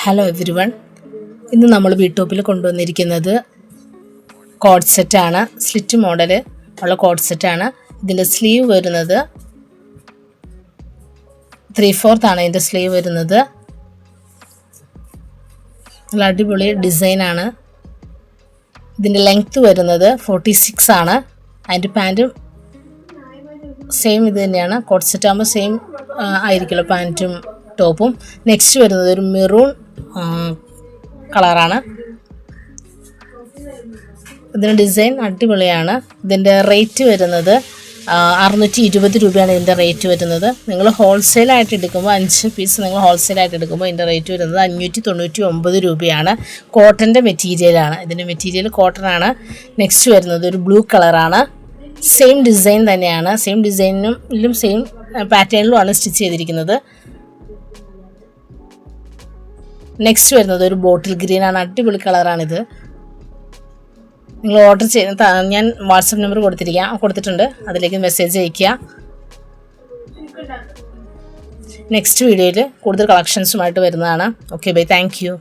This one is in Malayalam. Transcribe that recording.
ഹലോ എവരി വൺ, ഇന്ന് നമ്മൾ വീട്ടോപ്പിൽ കൊണ്ടുവന്നിരിക്കുന്നത് കോഡ് സെറ്റാണ്. സ്ലിറ്റ് മോഡൽ ഉള്ള കോഡ് സെറ്റാണ്. ഇതിൻ്റെ സ്ലീവ് വരുന്നത് 3/4 ആണ്. ഇതിൻ്റെ സ്ലീവ് വരുന്നത് നല്ല അടിപൊളി ഡിസൈനാണ്. ഇതിൻ്റെ ലെങ്ത്ത് വരുന്നത് 46 ആണ്. അതിൻ്റെ പാൻറ്റും സെയിം ഇത് തന്നെയാണ്. കോഡ് സെറ്റ് ആകുമ്പോൾ സെയിം ആയിരിക്കുമല്ലോ പാൻറ്റും ടോപ്പും. നെക്സ്റ്റ് വരുന്നത് ഒരു മെറൂൺ കളറാണ്. ഇതിൻ്റെ ഡിസൈൻ അടിപൊളിയാണ്. ഇതിൻ്റെ റേറ്റ് വരുന്നത് 620 രൂപയാണ് ഇതിൻ്റെ റേറ്റ് വരുന്നത്. നിങ്ങൾ ഹോൾസെയിലായിട്ട് എടുക്കുമ്പോൾ 5 പീസ് നിങ്ങൾ ഹോൾസെയിലായിട്ട് എടുക്കുമ്പോൾ ഇതിൻ്റെ റേറ്റ് വരുന്നത് 599 രൂപയാണ്. കോട്ടൻ്റെ മെറ്റീരിയലാണ്. ഇതിൻ്റെ മെറ്റീരിയൽ കോട്ടൺ ആണ്. നെക്സ്റ്റ് വരുന്നത് ഒരു ബ്ലൂ കളറാണ്. സെയിം ഡിസൈൻ തന്നെയാണ്. സെയിം ഡിസൈനിലും സെയിം പാറ്റേണിലുമാണ് സ്റ്റിച്ച് ചെയ്തിരിക്കുന്നത്. നെക്സ്റ്റ് വരുന്നത് ഒരു ബോട്ടിൽ ഗ്രീൻ ആണ്. അടിപൊളി കളറാണിത്. നിങ്ങൾ ഓർഡർ ചെയ്ത് ഞാൻ വാട്സപ്പ് നമ്പർ കൊടുത്തിട്ടുണ്ട്. അതിലേക്ക് മെസ്സേജ് അയയ്ക്കുക. നെക്സ്റ്റ് വീഡിയോയിൽ കൂടുതൽ കളക്ഷൻസുമായിട്ട് വരുന്നതാണ്. Okay bye, thank you.